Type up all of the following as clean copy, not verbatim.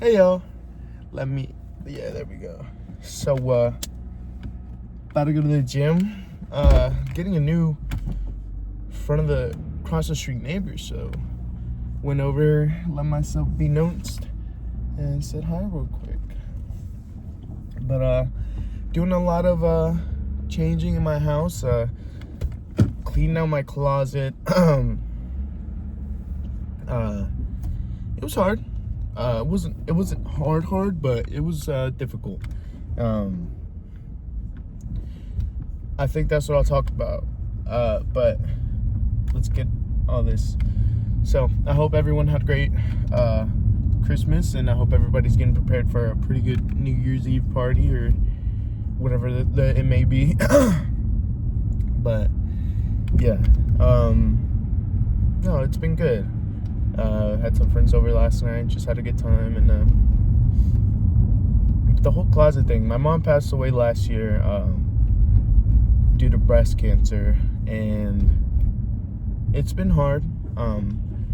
Hey y'all, there we go. So, about to go to the gym. Getting a new front of the cross the street neighbor. So, went over, let myself be noticed, and said hi real quick. But doing a lot of changing in my house. Cleaning out my closet. It was hard. It wasn't hard, but it was difficult. I think that's what I'll talk about. But let's get all this. So I hope everyone had a great Christmas, and I hope everybody's getting prepared for a pretty good New Year's Eve party or whatever it may be. But yeah, no, it's been good. Had some friends over last night, just had a good time, and the whole closet thing. My mom passed away last year due to breast cancer, and it's been hard,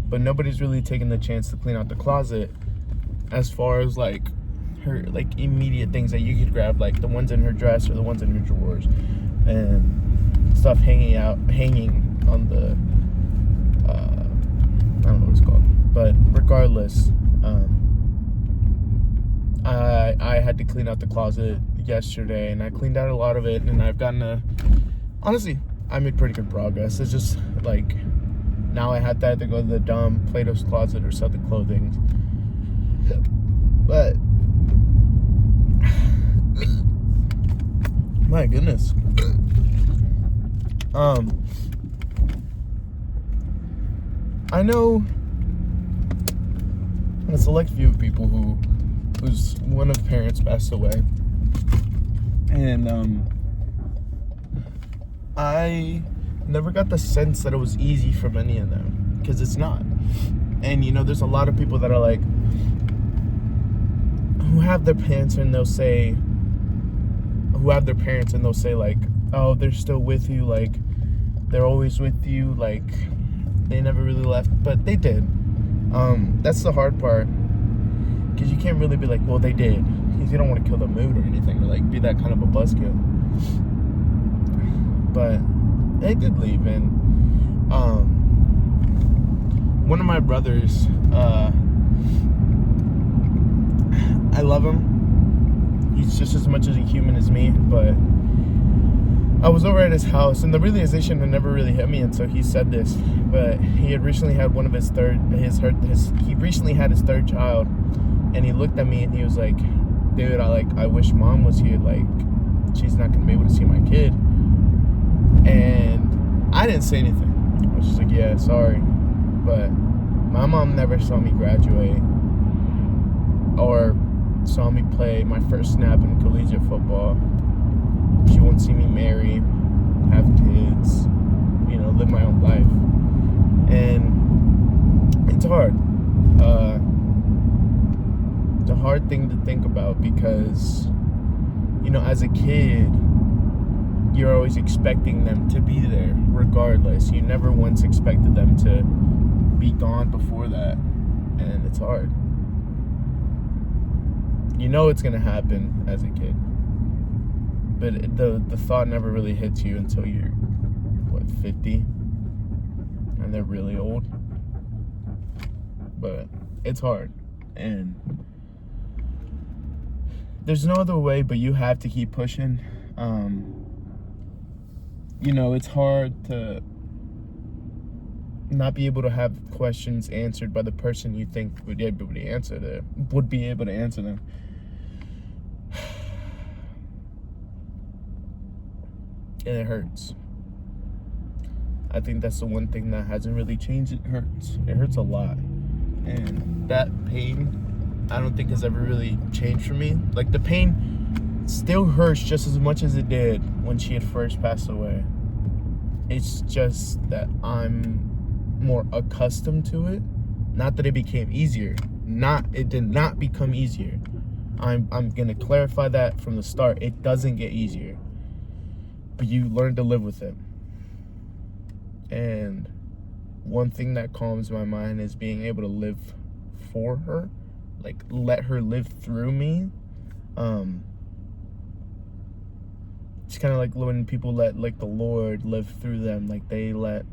but nobody's really taken the chance to clean out the closet as far as like her immediate things that you could grab, like the ones in her dress or the ones in her drawers and stuff hanging on the I don't know what it's called, but regardless, I had to clean out the closet yesterday, and I cleaned out a lot of it, and I've gotten honestly, I made pretty good progress. It's just like now I had to either go to the dump, Plato's Closet, or sell the clothing. But my goodness, I know a select few people whose one of parents passed away, and I never got the sense that it was easy for many of them, because it's not. And there's a lot of people that are like, who have their parents and they'll say like, oh, they're still with you, like they're always with you, like they never really left, but they did. That's the hard part, because you can't really be like, well, they did, because you don't want to kill the mood or anything, or like be that kind of a buzzkill. But they did leave, and one of my brothers, I love him. He's just as much as a human as me, but I was over at his house, and the realization had never really hit me until he said this. But he had recently had he recently had his third child, and he looked at me and he was like, dude, I wish mom was here, like she's not gonna be able to see my kid. And I didn't say anything. I was just like, yeah, sorry, but my mom never saw me graduate or saw me play my first snap in collegiate football. She won't see me marry, have kids, live my own life. And it's hard. It's a hard thing to think about, because, as a kid, you're always expecting them to be there regardless. You never once expected them to be gone before that. And it's hard. It's going to happen as a kid. But the thought never really hits you until you're, 50? And they're really old. But it's hard. And there's no other way, but you have to keep pushing. It's hard to not be able to have questions answered by the person you think would be able to answer them. And it hurts. I think that's the one thing that hasn't really changed. It hurts. It hurts a lot. And that pain, I don't think has ever really changed for me. Like, the pain still hurts just as much as it did when she had first passed away. It's just that I'm more accustomed to it. Not that it became easier. It did not become easier. I'm gonna clarify that from the start. It doesn't get easier. But you learn to live with it. And one thing that calms my mind is being able to live for her like let her live through me. It's kind of like when people let like the Lord live through them, like they let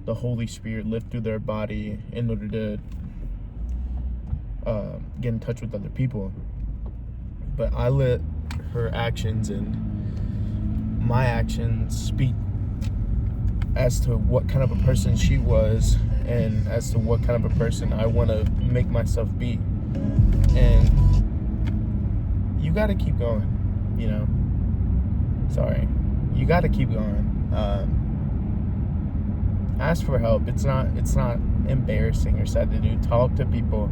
the Holy Spirit live through their body in order to get in touch with other people. But I let her actions and my actions speak as to what kind of a person she was and as to what kind of a person I want to make myself be. And you got to keep going, you know. Sorry. You got to keep going. Ask for help. It's not embarrassing or sad to do. Talk to people,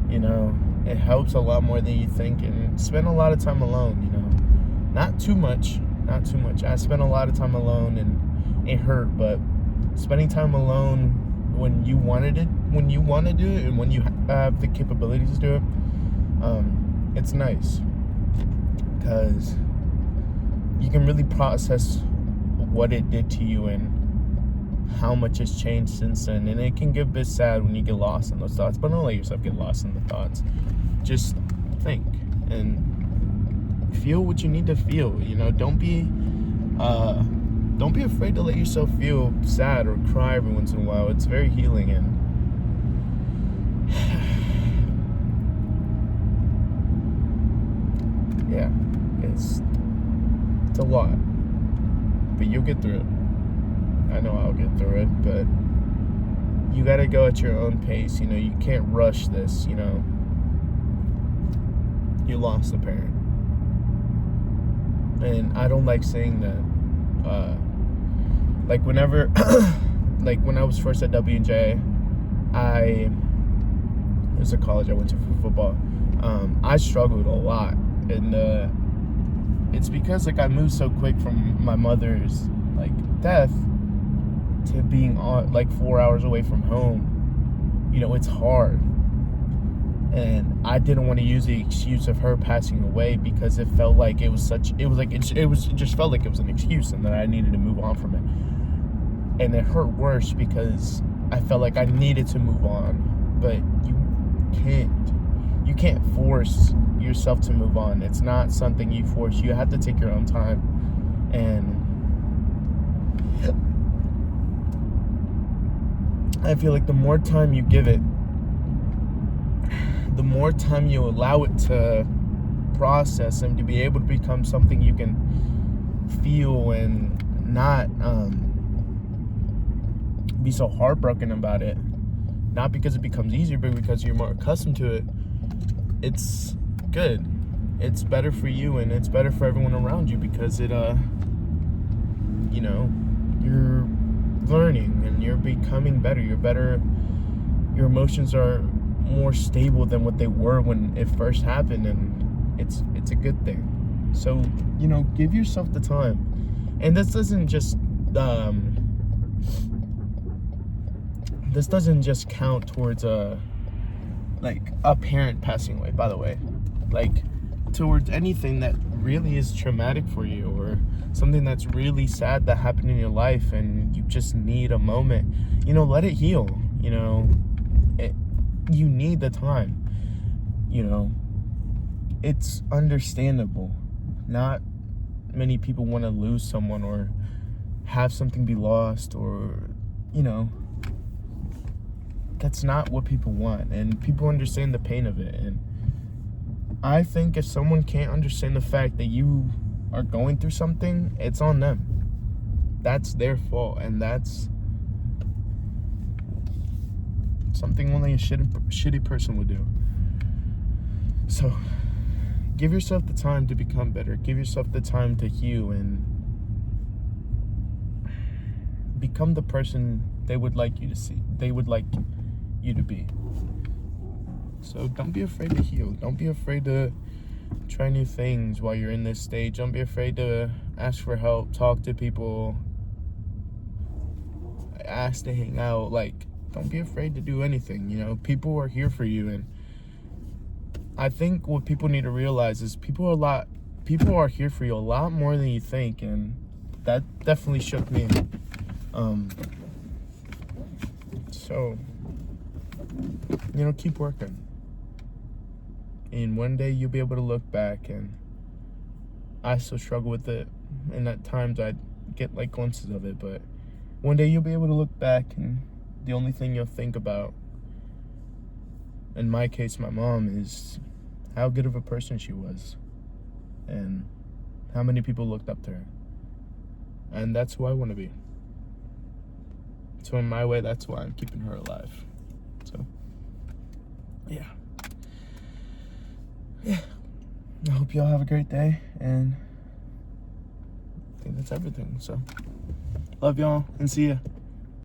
you know. It helps a lot more than you think. And spend a lot of time alone, you know. Not too much. I spent a lot of time alone and it hurt, but spending time alone when you want to do it and when you have the capabilities to do it, it's nice because you can really process what it did to you and how much has changed since then. And it can get a bit sad when you get lost in those thoughts, but don't let yourself get lost in the thoughts. Just think and feel what you need to feel, you know. Don't be afraid to let yourself feel sad or cry every once in a while. It's very healing. And yeah, it's a lot, but you'll get through it. I know I'll get through it, but you gotta go at your own pace. You know, you can't rush this. You know, you lost a parent, and I don't like saying that. Like whenever, like when I was first at W&J, it was a college I went to for football. I struggled a lot, and it's because like I moved so quick from my mother's like death to being on like 4 hours away from home. You know, it's hard, and I didn't want to use the excuse of her passing away because it felt like it just felt like it was an excuse and that I needed to move on from it. And it hurt worse because I felt like I needed to move on, but you can't force yourself to move on. It's not something you force. You have to take your own time. And I feel like the more time you give it, the more time you allow it to process and to be able to become something you can feel and not be so heartbroken about it. Not because it becomes easier, but because you're more accustomed to it. It's good. It's better for you and it's better for everyone around you because it you know, you're learning and you're becoming better. You're better. Your emotions are more stable than what they were when it first happened, and it's a good thing. So, you know, give yourself the time. And this doesn't just count towards a parent passing away, by the way. Like towards anything that really is traumatic for you or something that's really sad that happened in your life and you just need a moment, you know, let it heal. You know, you need the time. You know, it's understandable. Not many people want to lose someone or have something be lost, or, you know, that's not what people want, and people understand the pain of it. And I think if someone can't understand the fact that you are going through something, it's on them. That's their fault, and that's something only a shitty person would do. So give yourself the time to become better. Give yourself the time to heal and become the person they would like you to see. They would like you to be. So don't be afraid to heal. Don't be afraid to try new things while you're in this stage. Don't be afraid to ask for help, talk to people, ask to hang out. Like, don't be afraid to do anything. You know, people are here for you. And I think what people need to realize is people are here for you a lot more than you think, and that definitely shook me. So, you know, keep working. And one day you'll be able to look back, and I still struggle with it, and at times I get like glimpses of it, but one day you'll be able to look back, and the only thing you'll think about, in my case, my mom, is how good of a person she was, and how many people looked up to her. And that's who I want to be. So in my way, that's why I'm keeping her alive. So, yeah. I hope y'all have a great day, and I think that's everything. So, love y'all, and see ya.